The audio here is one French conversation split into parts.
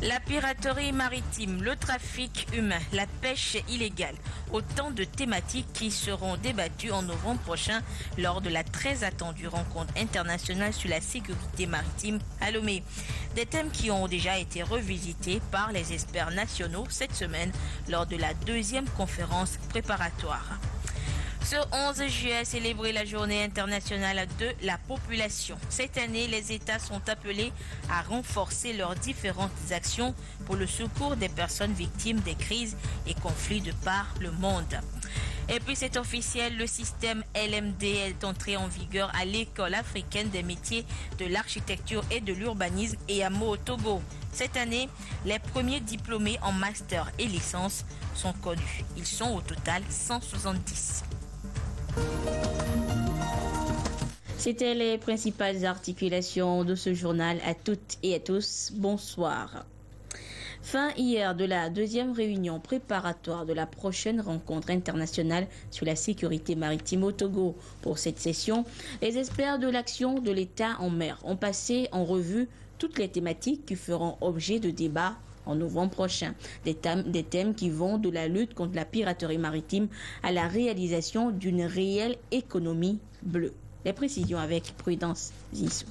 La piraterie maritime, le trafic humain, la pêche illégale, autant de thématiques qui seront débattues en novembre prochain lors de la très attendue rencontre internationale sur la sécurité maritime à Lomé. Des thèmes qui ont déjà été revisités par les experts nationaux cette semaine lors de la deuxième conférence préparatoire. Ce 11 juillet, célébrer la journée internationale de la population. Cette année, les États sont appelés à renforcer leurs différentes actions pour le secours des personnes victimes des crises et conflits de par le monde. Et puis c'est officiel, le système LMD est entré en vigueur à l'école africaine des métiers de l'architecture et de l'urbanisme EAMO au Togo. Cette année, les premiers diplômés en master et licence sont connus. Ils sont au total 170. C'était les principales articulations de ce journal. À toutes et à tous, bonsoir. Fin hier de la deuxième réunion préparatoire de la prochaine rencontre internationale sur la sécurité maritime au Togo. Pour cette session, les experts de l'action de l'État en mer ont passé en revue toutes les thématiques qui feront objet de débat en novembre prochain. Des thèmes qui vont de la lutte contre la piraterie maritime à la réalisation d'une réelle économie bleue. Les précisions avec Prudence Zissou.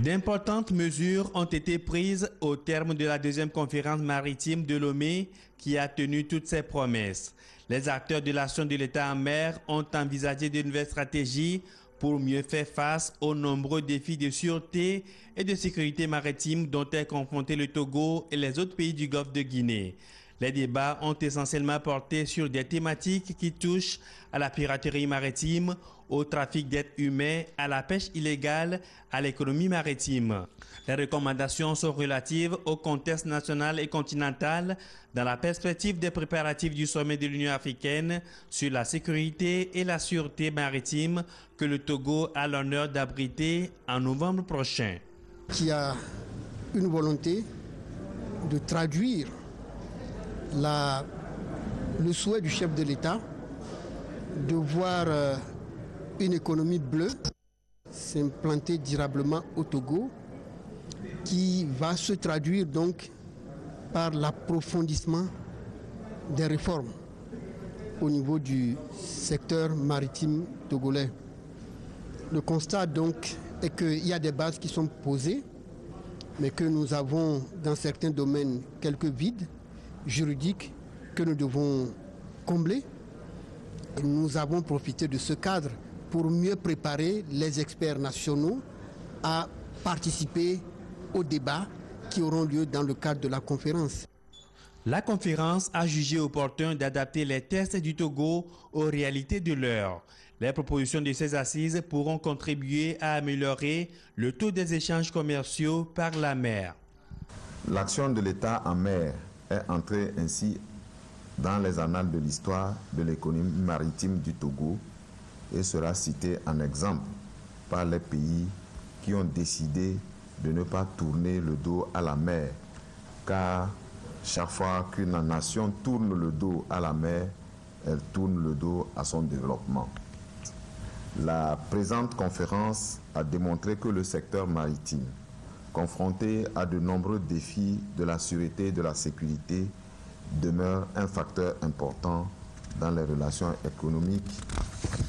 D'importantes mesures ont été prises au terme de la deuxième conférence maritime de Lomé qui a tenu toutes ses promesses. Les acteurs de l'action de l'État en mer ont envisagé de nouvelles stratégies pour mieux faire face aux nombreux défis de sûreté et de sécurité maritime dont est confronté le Togo et les autres pays du Golfe de Guinée. Les débats ont essentiellement porté sur des thématiques qui touchent à la piraterie maritime, au trafic d'êtres humains, à la pêche illégale, à l'économie maritime. Les recommandations sont relatives au contexte national et continental dans la perspective des préparatifs du sommet de l'Union africaine sur la sécurité et la sûreté maritime que le Togo a l'honneur d'abriter en novembre prochain. Qui a une volonté de traduire le souhait du chef de l'État de voir une économie bleue s'implanter durablement au Togo, qui va se traduire donc par l'approfondissement des réformes au niveau du secteur maritime togolais. Le constat donc est qu'il y a des bases qui sont posées, mais que nous avons dans certains domaines quelques vides juridiques que nous devons combler. Et nous avons profité de ce cadre pour mieux préparer les experts nationaux à participer aux débats qui auront lieu dans le cadre de la conférence. La conférence a jugé opportun d'adapter les tests du Togo aux réalités de l'heure. Les propositions de ces assises pourront contribuer à améliorer le taux des échanges commerciaux par la mer. L'action de l'État en mer est entrée ainsi dans les annales de l'histoire de l'économie maritime du Togo et sera citée en exemple par les pays qui ont décidé de ne pas tourner le dos à la mer, car chaque fois qu'une nation tourne le dos à la mer, elle tourne le dos à son développement. La présente conférence a démontré que le secteur maritime, confronté à de nombreux défis de la sûreté et de la sécurité, demeure un facteur important dans les relations économiques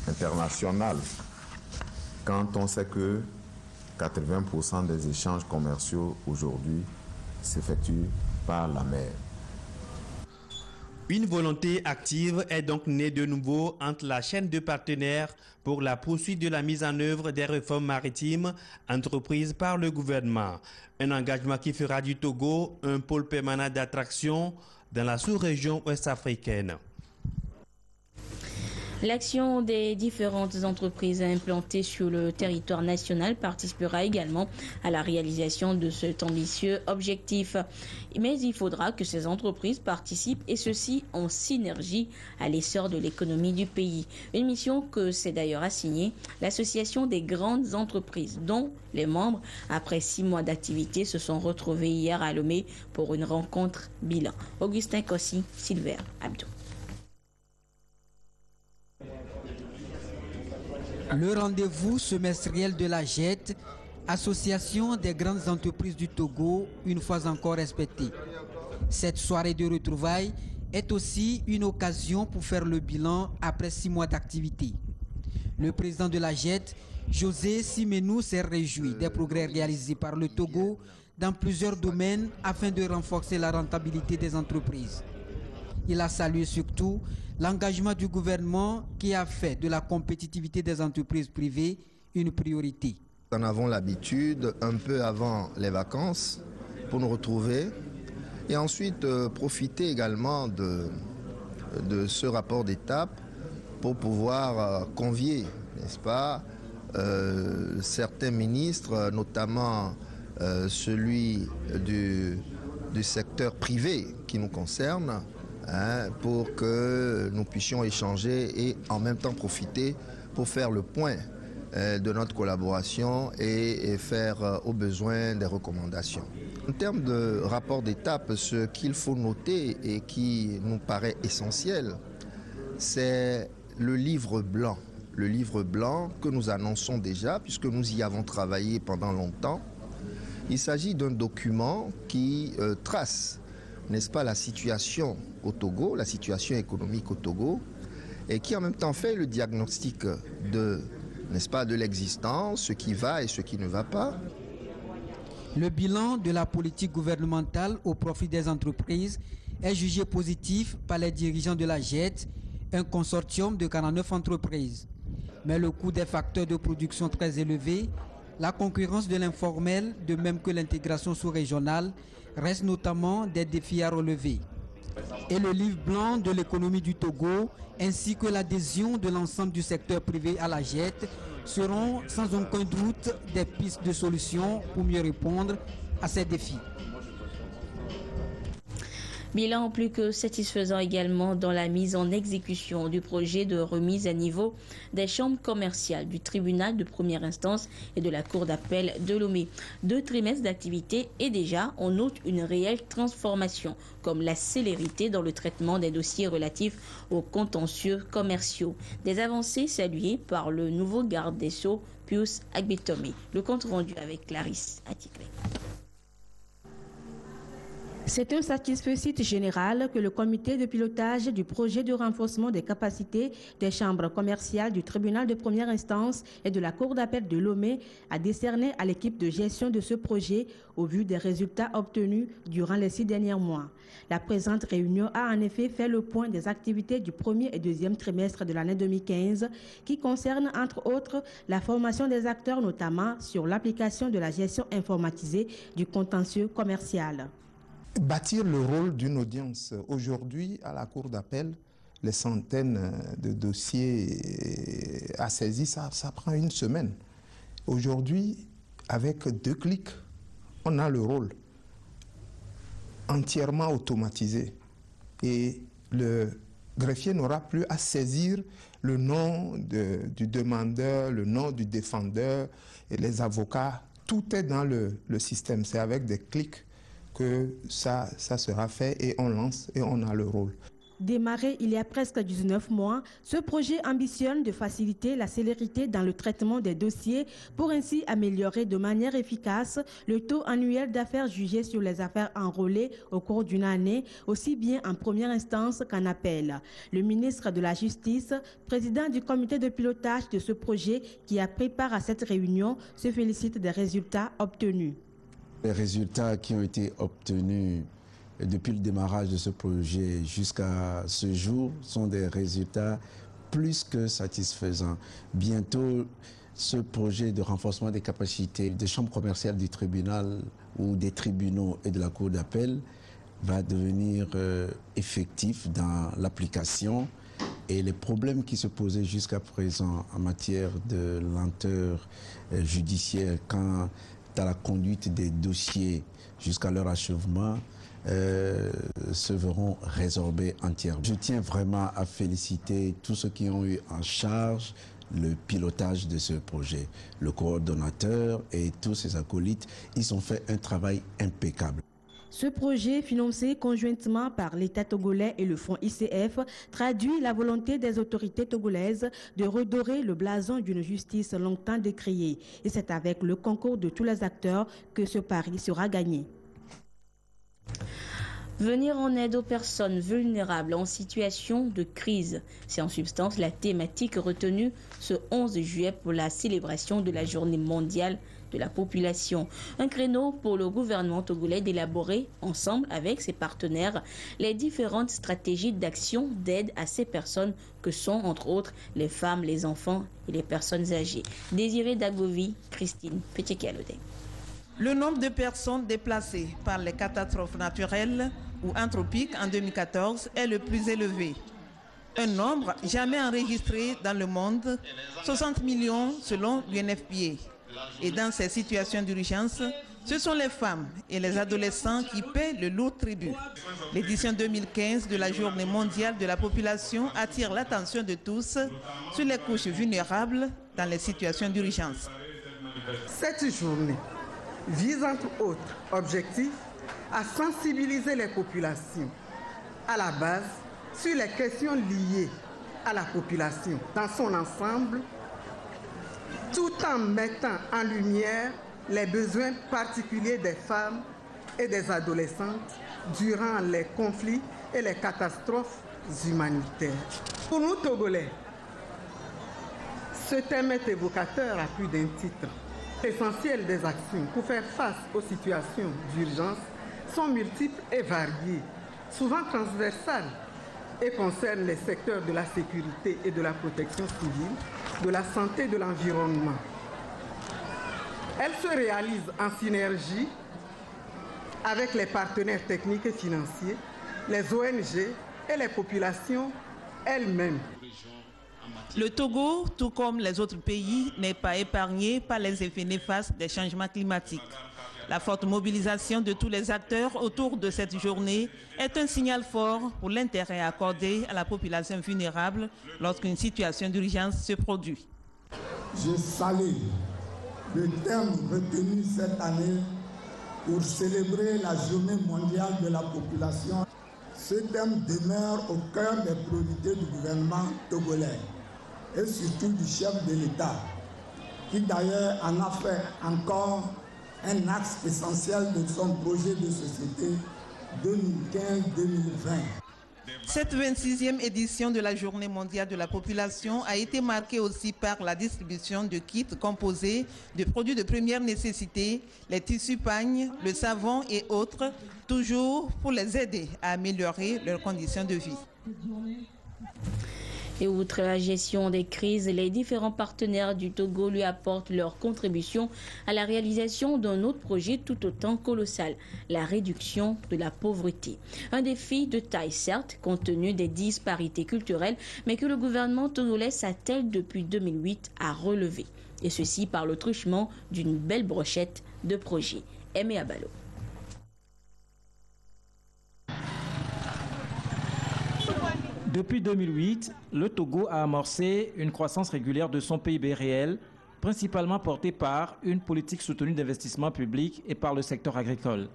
internationales, quand on sait que 80% des échanges commerciaux aujourd'hui s'effectuent par la mer. Une volonté active est donc née de nouveau entre la chaîne de partenaires pour la poursuite de la mise en œuvre des réformes maritimes entreprises par le gouvernement. Un engagement qui fera du Togo un pôle permanent d'attraction dans la sous-région ouest-africaine. L'action des différentes entreprises implantées sur le territoire national participera également à la réalisation de cet ambitieux objectif. Mais il faudra que ces entreprises participent, et ceci en synergie à l'essor de l'économie du pays. Une mission que s'est d'ailleurs assignée l'Association des grandes entreprises, dont les membres, après 6 mois d'activité, se sont retrouvés hier à Lomé pour une rencontre bilan. Augustin Kossi, Silver Abdou. Le rendez-vous semestriel de la JET Association des grandes entreprises du Togo, une fois encore respectée. Cette soirée de retrouvailles est aussi une occasion pour faire le bilan après 6 mois d'activité. Le président de la JET, José Simenou, s'est réjoui des progrès réalisés par le Togo dans plusieurs domaines afin de renforcer la rentabilité des entreprises. Il a salué surtout l'engagement du gouvernement qui a fait de la compétitivité des entreprises privées une priorité. Nous en avons l'habitude un peu avant les vacances pour nous retrouver et ensuite profiter également de ce rapport d'étape pour pouvoir convier, n'est-ce pas, certains ministres, notamment celui du secteur privé qui nous concerne, pour que nous puissions échanger et en même temps profiter pour faire le point de notre collaboration et faire au besoin des recommandations. En termes de rapport d'étape, ce qu'il faut noter et qui nous paraît essentiel, c'est le livre blanc. Le livre blanc que nous annonçons déjà, puisque nous y avons travaillé pendant longtemps. Il s'agit d'un document qui trace, n'est-ce pas, la situation au Togo, la situation économique au Togo, et qui en même temps fait le diagnostic de, n'est-ce pas, de l'existence, ce qui va et ce qui ne va pas. Le bilan de la politique gouvernementale au profit des entreprises est jugé positif par les dirigeants de la JET, un consortium de 49 entreprises. Mais le coût des facteurs de production très élevé, la concurrence de l'informel, de même que l'intégration sous-régionale, restent notamment des défis à relever. Et le livre blanc de l'économie du Togo, ainsi que l'adhésion de l'ensemble du secteur privé à la JET, seront sans aucun doute des pistes de solutions pour mieux répondre à ces défis. Bilan plus que satisfaisant également dans la mise en exécution du projet de remise à niveau des chambres commerciales du tribunal de première instance et de la cour d'appel de Lomé. 2 trimestres d'activité et déjà on note une réelle transformation, comme la célérité dans le traitement des dossiers relatifs aux contentieux commerciaux. Des avancées saluées par le nouveau garde des Sceaux, Pius Agbetome. Le compte rendu avec Clarisse Atiklé. C'est un satisfecit général que le comité de pilotage du projet de renforcement des capacités des chambres commerciales du tribunal de première instance et de la cour d'appel de Lomé a décerné à l'équipe de gestion de ce projet au vu des résultats obtenus durant les 6 derniers mois. La présente réunion a en effet fait le point des activités du premier et deuxième trimestre de l'année 2015 qui concernent entre autres la formation des acteurs, notamment sur l'application de la gestion informatisée du contentieux commercial. Bâtir le rôle d'une audience. Aujourd'hui, à la cour d'appel, les centaines de dossiers à saisir, ça prend une semaine. Aujourd'hui, avec 2 clics, on a le rôle entièrement automatisé. Et le greffier n'aura plus à saisir le nom du demandeur, le nom du défendeur et les avocats. Tout est dans le système. C'est avec des clics que ça sera fait et on lance et on a le rôle. Démarré il y a presque 19 mois, ce projet ambitionne de faciliter la célérité dans le traitement des dossiers pour ainsi améliorer de manière efficace le taux annuel d'affaires jugées sur les affaires enrôlées au cours d'une année, aussi bien en première instance qu'en appel. Le ministre de la Justice, président du comité de pilotage de ce projet qui a pris part à cette réunion, se félicite des résultats obtenus. Les résultats qui ont été obtenus depuis le démarrage de ce projet jusqu'à ce jour sont des résultats plus que satisfaisants. Bientôt, ce projet de renforcement des capacités des chambres commerciales du tribunal ou des tribunaux et de la cour d'appel va devenir effectif dans l'application et les problèmes qui se posaient jusqu'à présent en matière de lenteur judiciaire quant à la conduite des dossiers jusqu'à leur achèvement se verront résorbés entièrement. Je tiens vraiment à féliciter tous ceux qui ont eu en charge le pilotage de ce projet. Le coordonnateur et tous ses acolytes, ils ont fait un travail impeccable. Ce projet, financé conjointement par l'État togolais et le fonds ICF, traduit la volonté des autorités togolaises de redorer le blason d'une justice longtemps décriée. Et c'est avec le concours de tous les acteurs que ce pari sera gagné. Venir en aide aux personnes vulnérables en situation de crise. C'est en substance la thématique retenue ce 11 juillet pour la célébration de la Journée mondiale de la population. Un créneau pour le gouvernement togolais d'élaborer, ensemble avec ses partenaires, les différentes stratégies d'action d'aide à ces personnes que sont, entre autres, les femmes, les enfants et les personnes âgées. Désiré Dagovi, Christine Petit-Kalodé. Le nombre de personnes déplacées par les catastrophes naturelles ou anthropiques en 2014 est le plus élevé. Un nombre jamais enregistré dans le monde, 60 millions selon l'UNFPA. Et dans ces situations d'urgence, ce sont les femmes et les adolescents qui paient le lourd tribut. L'édition 2015 de la Journée mondiale de la population attire l'attention de tous sur les couches vulnérables dans les situations d'urgence. Cette journée vise entre autres objectifs à sensibiliser les populations à la base sur les questions liées à la population dans son ensemble, tout en mettant en lumière les besoins particuliers des femmes et des adolescentes durant les conflits et les catastrophes humanitaires. Pour nous, Togolais, ce thème est évocateur à plus d'un titre. L'essentiel des actions pour faire face aux situations d'urgence sont multiples et variées, souvent transversales, et concernent les secteurs de la sécurité et de la protection civile, de la santé et de l'environnement. Elles se réalisent en synergie avec les partenaires techniques et financiers, les ONG et les populations elles-mêmes. Le Togo, tout comme les autres pays, n'est pas épargné par les effets néfastes des changements climatiques. La forte mobilisation de tous les acteurs autour de cette journée est un signal fort pour l'intérêt accordé à la population vulnérable lorsqu'une situation d'urgence se produit. Je salue le thème retenu cette année pour célébrer la Journée mondiale de la population. Ce thème demeure au cœur des priorités du gouvernement togolais et surtout du chef de l'État, qui d'ailleurs en a fait encore un axe essentiel de son projet de société 2015-2020. Cette 26e édition de la Journée mondiale de la population a été marquée aussi par la distribution de kits composés de produits de première nécessité, les tissus pagnes, le savon et autres, toujours pour les aider à améliorer leurs conditions de vie. Et outre la gestion des crises, les différents partenaires du Togo lui apportent leur contribution à la réalisation d'un autre projet tout autant colossal, la réduction de la pauvreté. Un défi de taille certes, compte tenu des disparités culturelles, mais que le gouvernement togolais s'attelle depuis 2008 à relever. Et ceci par le truchement d'une belle brochette de projets. Aimé Abalo. Depuis 2008, le Togo a amorcé une croissance régulière de son PIB réel, principalement portée par une politique soutenue d'investissement public et par le secteur agricole.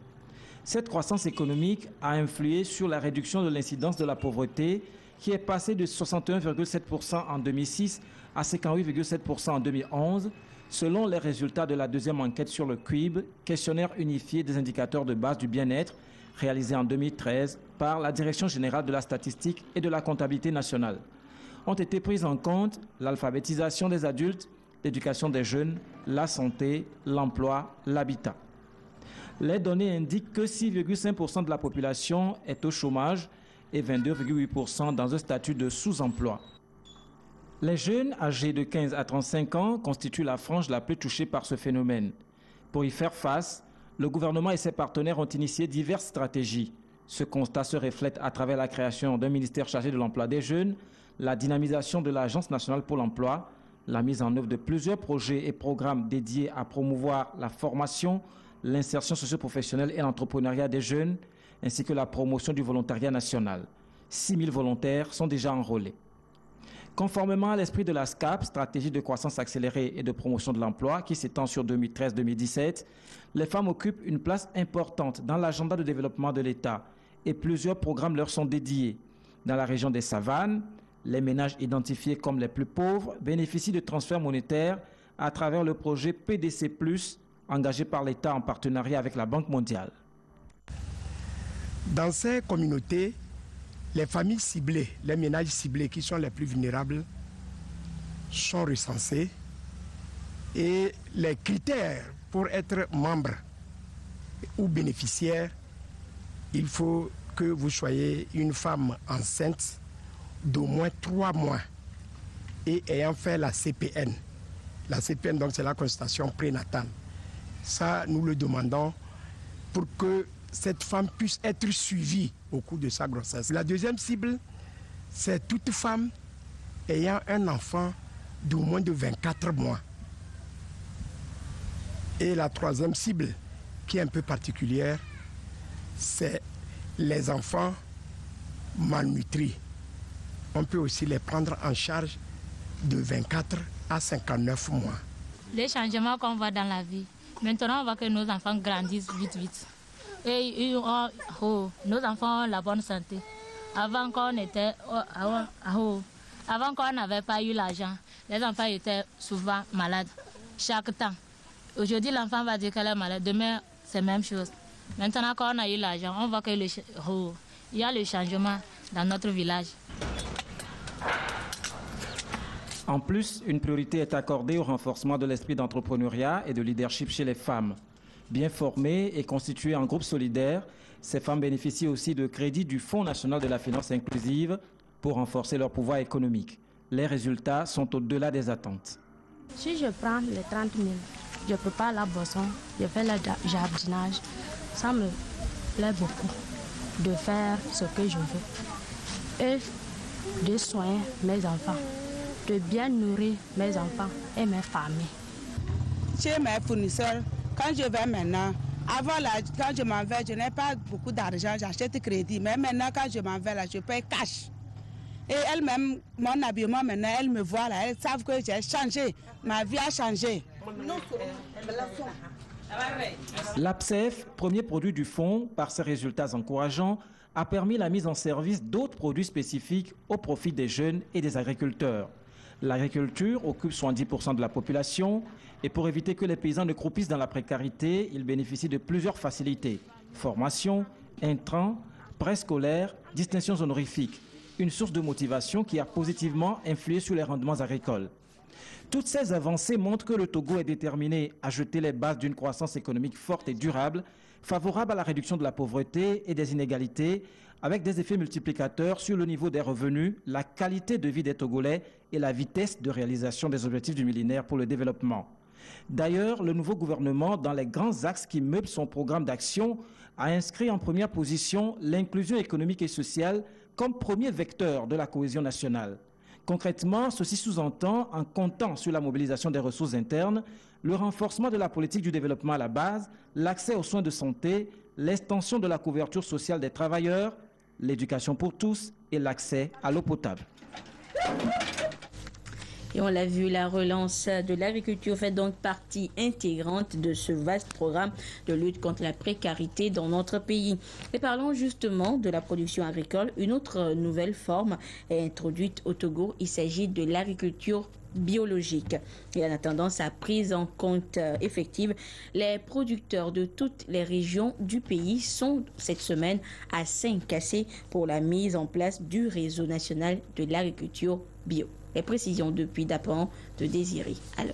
Cette croissance économique a influé sur la réduction de l'incidence de la pauvreté, qui est passée de 61,7% en 2006 à 58,7% en 2011, selon les résultats de la deuxième enquête sur le QUIB, questionnaire unifié des indicateurs de base du bien-être, réalisé en 2013 par la Direction générale de la statistique et de la comptabilité nationale. Ont été prises en compte l'alphabétisation des adultes, l'éducation des jeunes, la santé, l'emploi, l'habitat. Les données indiquent que 6,5% de la population est au chômage et 22,8% dans un statut de sous-emploi. Les jeunes âgés de 15 à 35 ans constituent la frange la plus touchée par ce phénomène. Pour y faire face, le gouvernement et ses partenaires ont initié diverses stratégies. Ce constat se reflète à travers la création d'un ministère chargé de l'emploi des jeunes, la dynamisation de l'Agence nationale pour l'emploi, la mise en œuvre de plusieurs projets et programmes dédiés à promouvoir la formation, l'insertion socio-professionnelle et l'entrepreneuriat des jeunes, ainsi que la promotion du volontariat national. 6 000 volontaires sont déjà enrôlés. Conformément à l'esprit de la SCAP, stratégie de croissance accélérée et de promotion de l'emploi, qui s'étend sur 2013-2017, les femmes occupent une place importante dans l'agenda de développement de l'État et plusieurs programmes leur sont dédiés. Dans la région des Savanes, les ménages identifiés comme les plus pauvres bénéficient de transferts monétaires à travers le projet PDC+, engagé par l'État en partenariat avec la Banque mondiale. Dans ces communautés, les familles ciblées, les ménages ciblés qui sont les plus vulnérables sont recensés et les critères pour être membre ou bénéficiaire, il faut que vous soyez une femme enceinte d'au moins 3 mois et ayant fait la CPN. La CPN, donc, c'est la consultation prénatale. Ça, nous le demandons pour que cette femme puisse être suivie au cours de sa grossesse. La deuxième cible, c'est toute femme ayant un enfant d'au moins de 24 mois. Et la troisième cible, qui est un peu particulière, c'est les enfants malnutris. On peut aussi les prendre en charge de 24 à 59 mois. Les changements qu'on voit dans la vie, maintenant on voit que nos enfants grandissent vite. Et nos enfants ont la bonne santé. Avant qu'on n'avait pas eu l'argent, les enfants étaient souvent malades, chaque temps. Aujourd'hui, l'enfant va dire qu'elle est malade, demain, c'est la même chose. Maintenant qu'on a eu l'argent, on voit qu'il y a le changement dans notre village. En plus, une priorité est accordée au renforcement de l'esprit d'entrepreneuriat et de leadership chez les femmes. Bien formées et constituées en groupe solidaire, ces femmes bénéficient aussi de crédits du Fonds national de la finance inclusive pour renforcer leur pouvoir économique. Les résultats sont au-delà des attentes. Si je prends les 30 000, je prépare la boisson, je fais le jardinage, ça me plaît beaucoup de faire ce que je veux. Et de soigner mes enfants, de bien nourrir mes enfants et mes familles. Chez mes fournisseurs, quand je vais maintenant, quand je m'en vais, je n'ai pas beaucoup d'argent, j'achète crédit. Mais maintenant, quand je m'en vais là, je paye cash. Et elle-même, mon habillement maintenant, elle me voit là, elles savent que j'ai changé, ma vie a changé. L'APSEF, premier produit du fonds, par ses résultats encourageants, a permis la mise en service d'autres produits spécifiques au profit des jeunes et des agriculteurs. L'agriculture occupe 70% de la population et pour éviter que les paysans ne croupissent dans la précarité, ils bénéficient de plusieurs facilités. Formation, intrants, prêts scolaires, distinctions honorifiques. Une source de motivation qui a positivement influé sur les rendements agricoles. Toutes ces avancées montrent que le Togo est déterminé à jeter les bases d'une croissance économique forte et durable, favorable à la réduction de la pauvreté et des inégalités, avec des effets multiplicateurs sur le niveau des revenus, la qualité de vie des Togolais et la vitesse de réalisation des objectifs du millénaire pour le développement. D'ailleurs, le nouveau gouvernement, dans les grands axes qui meublent son programme d'action, a inscrit en première position l'inclusion économique et sociale comme premier vecteur de la cohésion nationale. Concrètement, ceci sous-entend, en comptant sur la mobilisation des ressources internes, le renforcement de la politique du développement à la base, l'accès aux soins de santé, l'extension de la couverture sociale des travailleurs, l'éducation pour tous et l'accès à l'eau potable. Et on l'a vu, la relance de l'agriculture fait donc partie intégrante de ce vaste programme de lutte contre la précarité dans notre pays. Et parlons justement de la production agricole. Une autre nouvelle forme est introduite au Togo. Il s'agit de l'agriculture biologique. Et en attendant sa prise en compte effective, les producteurs de toutes les régions du pays sont cette semaine à Saint-Cassé pour la mise en place du réseau national de l'agriculture bio. Les précisions depuis Dapan de Désiré. Alors.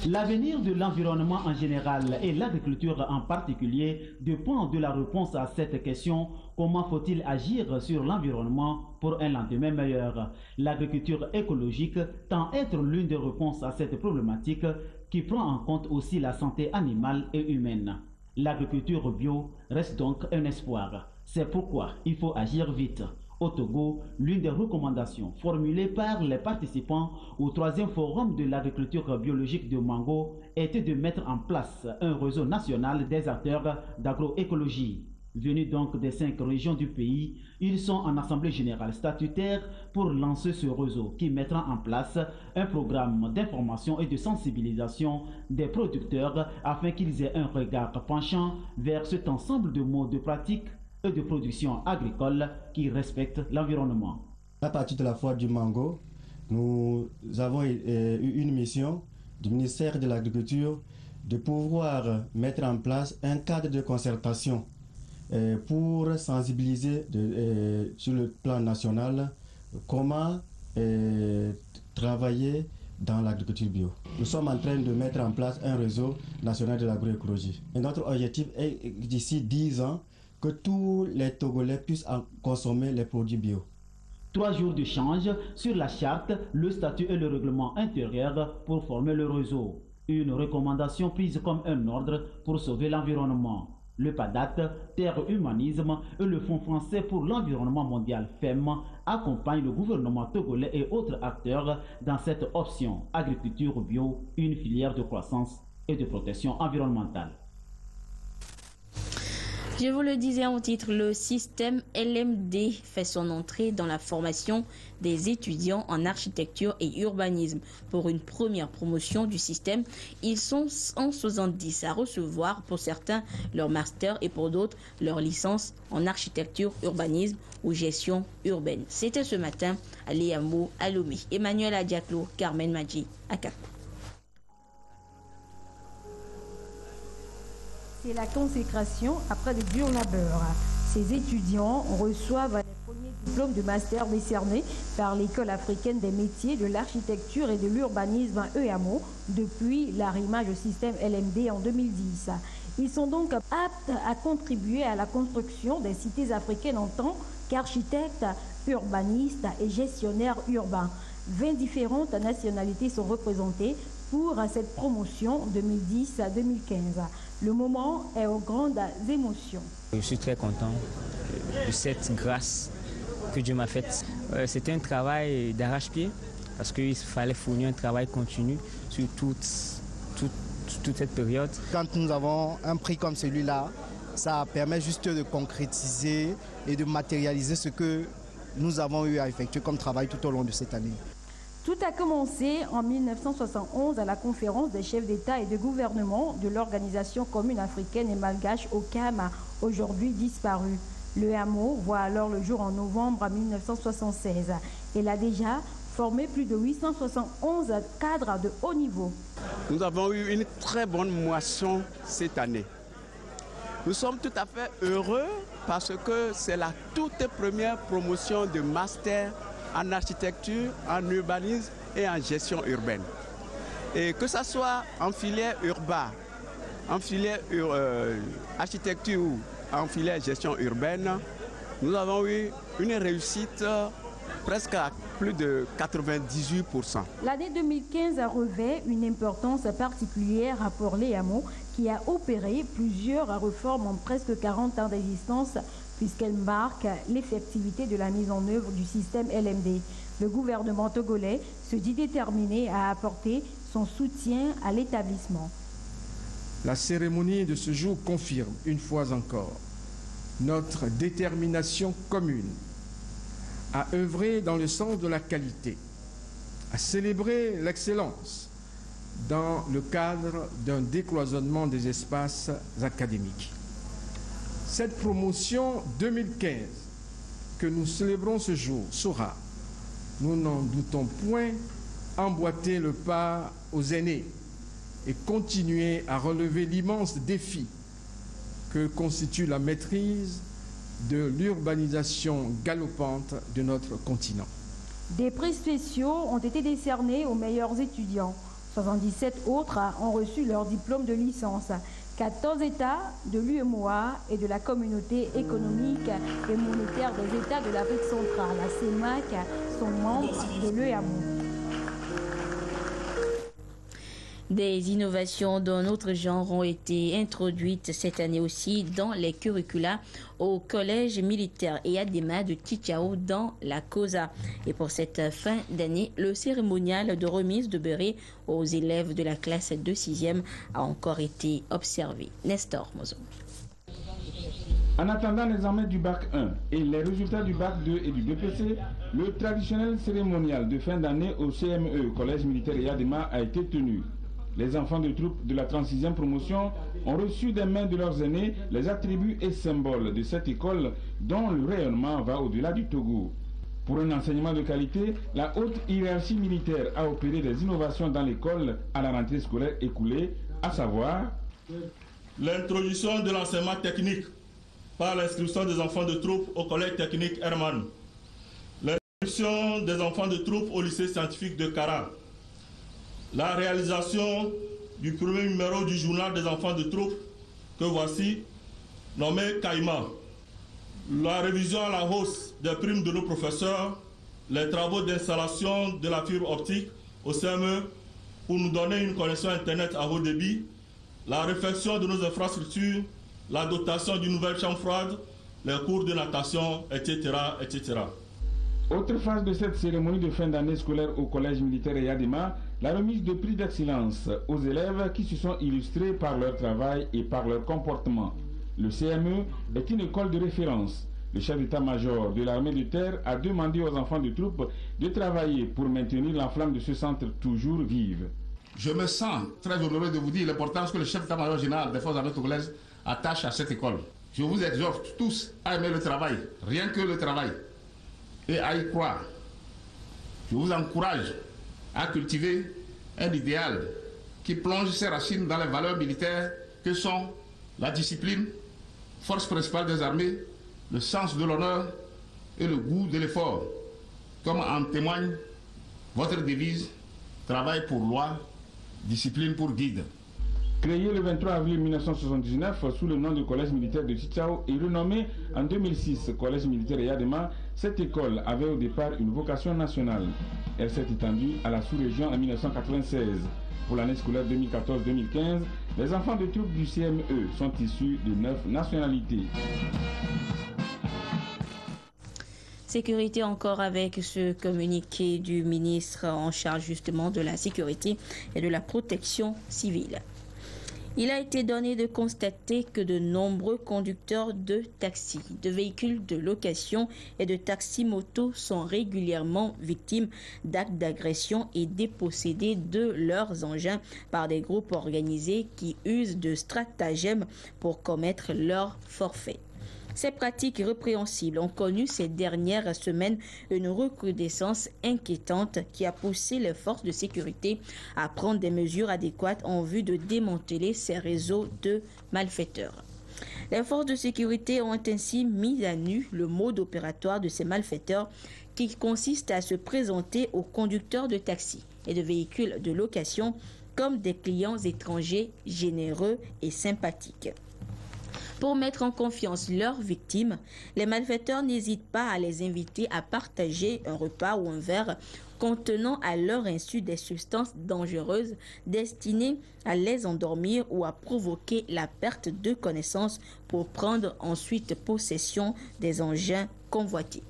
L'avenir de l'environnement en général et l'agriculture en particulier dépend de la réponse à cette question. Comment faut-il agir sur l'environnement pour un lendemain meilleur? L'agriculture écologique tend à être l'une des réponses à cette problématique qui prend en compte aussi la santé animale et humaine. L'agriculture bio reste donc un espoir. C'est pourquoi il faut agir vite. Au Togo, l'une des recommandations formulées par les participants au 3e forum de l'agriculture biologique de Mango était de mettre en place un réseau national des acteurs d'agroécologie. Venus donc des 5 régions du pays, ils sont en assemblée générale statutaire pour lancer ce réseau qui mettra en place un programme d'information et de sensibilisation des producteurs afin qu'ils aient un regard penchant vers cet ensemble de modes de pratique et de production agricole qui respectent l'environnement. À partir de la foire du mango, nous avons eu une mission du ministère de l'Agriculture de pouvoir mettre en place un cadre de concertation pour sensibiliser sur le plan national comment travailler dans l'agriculture bio. Nous sommes en train de mettre en place un réseau national de l'agroécologie. Et notre objectif est d'ici 10 ans que tous les Togolais puissent consommer les produits bio. 3 jours d'échange sur la charte, le statut et le règlement intérieur pour former le réseau. Une recommandation prise comme un ordre pour sauver l'environnement. Le PADAT, Terre Humanisme et le Fonds français pour l'environnement mondial FEM accompagnent le gouvernement togolais et autres acteurs dans cette option agriculture bio, une filière de croissance et de protection environnementale. Je vous le disais en titre, le système LMD fait son entrée dans la formation des étudiants en architecture et urbanisme. Pour une première promotion du système, ils sont 170 à recevoir pour certains leur master et pour d'autres leur licence en architecture, urbanisme ou gestion urbaine. C'était ce matin à Léamo, à Lomé. Emmanuel Adiaklo, Carmen Madji, à Cap. C'est la consécration après de dur labeur. Ces étudiants reçoivent les premiers diplômes de master décernés par l'École africaine des métiers de l'architecture et de l'urbanisme EAMO depuis l'arrimage au système LMD en 2010. Ils sont donc aptes à contribuer à la construction des cités africaines en tant qu'architectes, urbanistes et gestionnaires urbains. 20 différentes nationalités sont représentées pour cette promotion 2010 à 2015. Le moment est aux grandes émotions. Je suis très content de cette grâce que Dieu m'a faite. C'était un travail d'arrache-pied parce qu'il fallait fournir un travail continu sur toute cette période. Quand nous avons un prix comme celui-là, ça permet juste de concrétiser et de matérialiser ce que nous avons eu à effectuer comme travail tout au long de cette année. Tout a commencé en 1971 à la conférence des chefs d'État et de gouvernement de l'Organisation commune africaine et malgache OCAM, aujourd'hui disparue. Le hameau voit alors le jour en novembre 1976. Il a déjà formé plus de 871 cadres de haut niveau. Nous avons eu une très bonne moisson cette année. Nous sommes tout à fait heureux parce que c'est la toute première promotion de master en architecture, en urbanisme et en gestion urbaine. Et que ce soit en filière urbain, en filière architecture ou en filière gestion urbaine, nous avons eu une réussite presque à plus de 98%. L'année 2015 revêt une importance particulière pour les hameaux qui a opéré plusieurs réformes en presque 40 ans d'existence puisqu'elle marque l'effectivité de la mise en œuvre du système LMD. Le gouvernement togolais se dit déterminé à apporter son soutien à l'établissement. La cérémonie de ce jour confirme une fois encore notre détermination commune à œuvrer dans le sens de la qualité, à célébrer l'excellence dans le cadre d'un décloisonnement des espaces académiques. Cette promotion 2015 que nous célébrons ce jour saura, nous n'en doutons point, emboîter le pas aux aînés et continuer à relever l'immense défi que constitue la maîtrise de l'urbanisation galopante de notre continent. Des prix spéciaux ont été décernés aux meilleurs étudiants. 77 autres ont reçu leur diplôme de licence. 14 États de l'UEMOA et de la Communauté économique et monétaire des États de l'Afrique centrale, la CEMAC, sont membres de l'EAMO. Des innovations d'un autre genre ont été introduites cette année aussi dans les curricula au collège militaire et Adema de Tchitchao dans la COSA. Et pour cette fin d'année, le cérémonial de remise de béret aux élèves de la classe de 6e a encore été observé. Nestor Mozo. En attendant l'examen du bac 1 et les résultats du bac 2 et du BPC, le traditionnel cérémonial de fin d'année au CME, Collège militaire Yadema, a été tenu. Les enfants de troupe de la 36e promotion ont reçu des mains de leurs aînés les attributs et symboles de cette école dont le rayonnement va au-delà du Togo. Pour un enseignement de qualité, la haute hiérarchie militaire a opéré des innovations dans l'école à la rentrée scolaire écoulée, à savoir l'introduction de l'enseignement technique par l'inscription des enfants de troupe au collège technique Hermann, l'inscription des enfants de troupe au lycée scientifique de Kara, la réalisation du premier numéro du journal des enfants de troupe que voici, nommé Caïma, la révision à la hausse des primes de nos professeurs, les travaux d'installation de la fibre optique au CME pour nous donner une connexion Internet à haut débit, la réfection de nos infrastructures, la dotation d'une nouvelle chambre froide, les cours de natation, etc., etc. Autre phase de cette cérémonie de fin d'année scolaire au Collège militaire Yadema, la remise de prix d'excellence aux élèves qui se sont illustrés par leur travail et par leur comportement. Le CME est une école de référence. Le chef d'état-major de l'armée de terre a demandé aux enfants de troupe de travailler pour maintenir la flamme de ce centre toujours vive. Je me sens très honoré de vous dire l'importance que le chef d'état-major général des forces armées togolaises attache à cette école. Je vous exhorte tous à aimer le travail, rien que le travail, et à y croire. Je vous encourage à cultiver un idéal qui plonge ses racines dans les valeurs militaires que sont la discipline, force principale des armées, le sens de l'honneur et le goût de l'effort, comme en témoigne votre devise « Travail pour loi, discipline pour guide ». Créé le 23 avril 1979 sous le nom de Collège militaire de Chichao et renommé en 2006 Collège militaire Yadema, cette école avait au départ une vocation nationale. Elle s'est étendue à la sous-région en 1996. Pour l'année scolaire 2014-2015, les enfants de troupes du CME sont issus de 9 nationalités. Sécurité encore avec ce communiqué du ministre en charge justement de la sécurité et de la protection civile. Il a été donné de constater que de nombreux conducteurs de taxis, de véhicules de location et de taxis-motos sont régulièrement victimes d'actes d'agression et dépossédés de leurs engins par des groupes organisés qui usent de stratagèmes pour commettre leurs forfaits. Ces pratiques répréhensibles ont connu ces dernières semaines une recrudescence inquiétante qui a poussé les forces de sécurité à prendre des mesures adéquates en vue de démanteler ces réseaux de malfaiteurs. Les forces de sécurité ont ainsi mis à nu le mode opératoire de ces malfaiteurs qui consiste à se présenter aux conducteurs de taxis et de véhicules de location comme des clients étrangers généreux et sympathiques. Pour mettre en confiance leurs victimes, les malfaiteurs n'hésitent pas à les inviter à partager un repas ou un verre contenant à leur insu des substances dangereuses destinées à les endormir ou à provoquer la perte de connaissance pour prendre ensuite possession des engins convoités.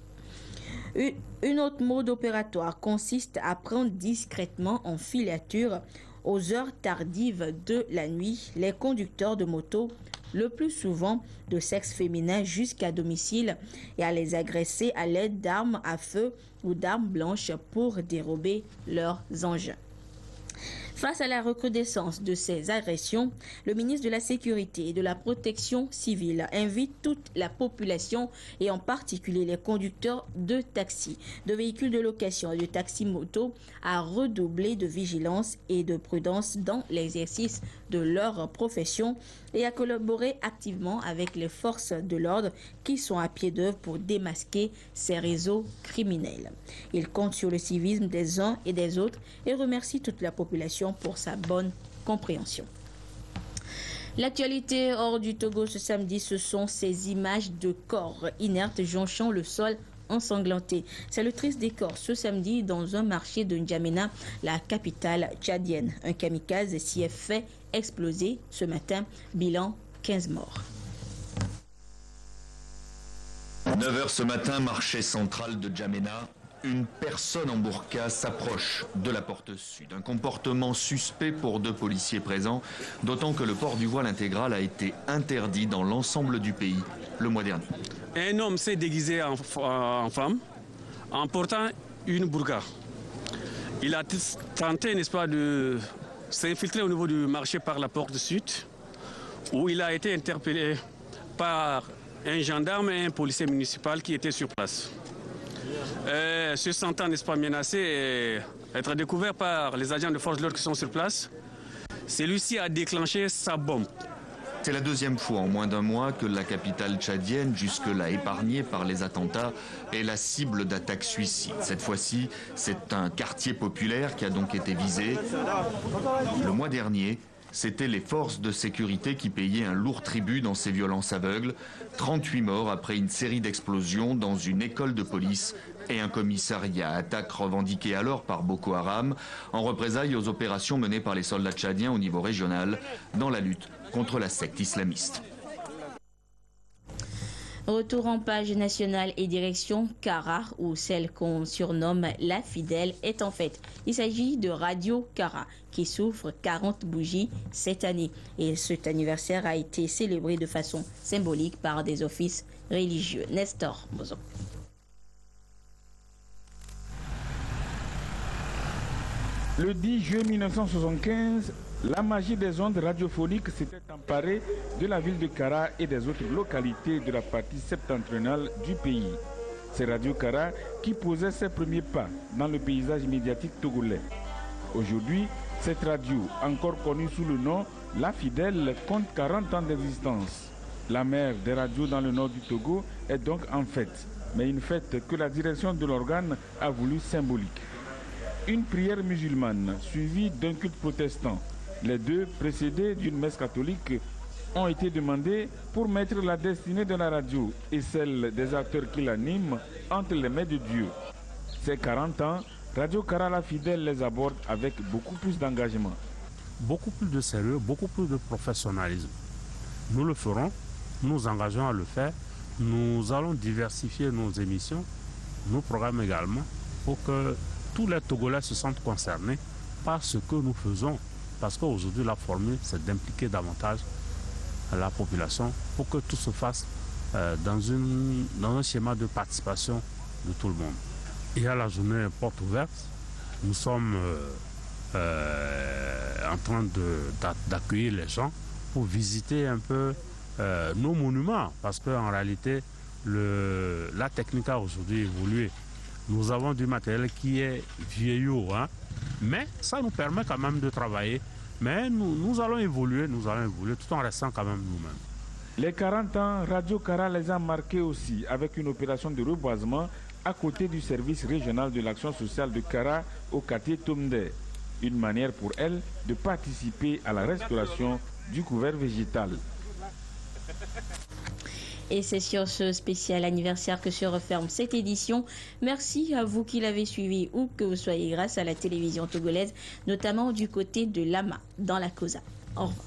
Une autre mode opératoire consiste à prendre discrètement en filature aux heures tardives de la nuit les conducteurs de moto, le plus souvent de sexe féminin, jusqu'à domicile et à les agresser à l'aide d'armes à feu ou d'armes blanches pour dérober leurs engins. Face à la recrudescence de ces agressions, le ministre de la Sécurité et de la Protection civile invite toute la population et en particulier les conducteurs de taxis, de véhicules de location et de taxis-motos à redoubler de vigilance et de prudence dans l'exercice de leur profession et à collaborer activement avec les forces de l'ordre qui sont à pied d'œuvre pour démasquer ces réseaux criminels. Il compte sur le civisme des uns et des autres et remercie toute la population pour sa bonne compréhension. L'actualité hors du Togo ce samedi, ce sont ces images de corps inertes jonchant le sol ensanglanté. C'est le triste décor ce samedi dans un marché de N'Djamena, la capitale tchadienne. Un kamikaze s'y est fait exploser ce matin, bilan 15 morts. 9h ce matin, marché central de N'Djamena. Une personne en burqa s'approche de la porte sud. Un comportement suspect pour 2 policiers présents, d'autant que le port du voile intégral a été interdit dans l'ensemble du pays le mois dernier. Un homme s'est déguisé en femme en portant une burqa. Il a tenté, n'est-ce pas, de s'infiltrer au niveau du marché par la porte sud, où il a été interpellé par un gendarme et un policier municipal qui étaient sur place. Se sentant, n'est-ce pas, menacé et être découvert par les agents de force de l'ordre qui sont sur place, celui-ci a déclenché sa bombe. C'est la 2e fois en moins d'un mois que la capitale tchadienne, jusque-là épargnée par les attentats, est la cible d'attaques suicides. Cette fois-ci, c'est un quartier populaire qui a donc été visé. Le mois dernier, c'était les forces de sécurité qui payaient un lourd tribut dans ces violences aveugles. 38 morts après une série d'explosions dans une école de police et un commissariat. Attaque revendiquée alors par Boko Haram en représailles aux opérations menées par les soldats tchadiens au niveau régional dans la lutte contre la secte islamiste. Retour en page nationale et direction Kara, où celle qu'on surnomme la fidèle est en fête. Il s'agit de Radio Kara, qui souffre 40 bougies cette année. Et cet anniversaire a été célébré de façon symbolique par des offices religieux. Nestor Bozo. Le 10 juillet 1975, la magie des ondes radiophoniques s'était emparée de la ville de Kara et des autres localités de la partie septentrionale du pays. C'est Radio Kara qui posait ses premiers pas dans le paysage médiatique togolais. Aujourd'hui, cette radio, encore connue sous le nom La Fidèle, compte 40 ans d'existence. La mère des radios dans le nord du Togo est donc en fête, mais une fête que la direction de l'organe a voulu symbolique. Une prière musulmane suivie d'un culte protestant. Les deux, précédés d'une messe catholique, ont été demandés pour mettre la destinée de la radio et celle des acteurs qui l'animent entre les mains de Dieu. Ces 40 ans, Radio Kara La Fidèle les aborde avec beaucoup plus d'engagement. Beaucoup plus de sérieux, beaucoup plus de professionnalisme. Nous le ferons, nous engageons à le faire. Nous allons diversifier nos émissions, nos programmes également, pour que tous les Togolais se sentent concernés par ce que nous faisons. Parce qu'aujourd'hui, la formule, c'est d'impliquer davantage la population pour que tout se fasse dans un schéma de participation de tout le monde. Il y a la journée porte ouverte. Nous sommes en train d'accueillir les gens pour visiter un peu nos monuments. Parce qu'en réalité, la technique a aujourd'hui évolué. Nous avons du matériel qui est vieillot, mais ça nous permet quand même de travailler. Mais nous allons évoluer tout en restant quand même nous-mêmes. Les 40 ans, Radio Kara les a marqués aussi avec une opération de reboisement à côté du service régional de l'action sociale de Kara au quartier Tomde. Une manière pour elle de participer à la restauration du couvert végétal. Et c'est sur ce spécial anniversaire que se referme cette édition. Merci à vous qui l'avez suivi ou que vous soyez grâce à la télévision togolaise, notamment du côté de Lama, dans la Kosa. Au revoir.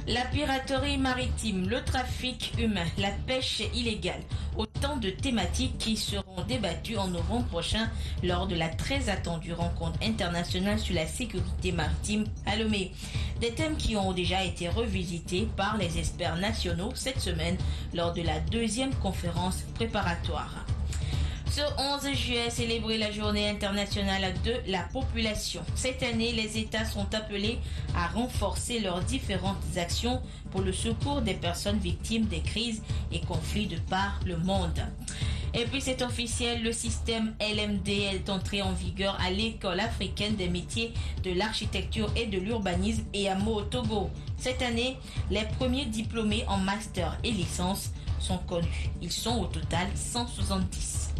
La piraterie maritime, le trafic humain, la pêche illégale, autant de thématiques qui seront débattues en novembre prochain lors de la très attendue rencontre internationale sur la sécurité maritime à Lomé. Des thèmes qui ont déjà été revisités par les experts nationaux cette semaine lors de la 2e conférence préparatoire. Ce 11 juillet, célébrer la journée internationale de la population. Cette année, les États sont appelés à renforcer leurs différentes actions pour le secours des personnes victimes des crises et conflits de par le monde. Et puis c'est officiel, le système LMD est entré en vigueur à l'école africaine des métiers de l'architecture et de l'urbanisme EAMO au Togo. Cette année, les premiers diplômés en master et licence sont connus. Ils sont au total 170.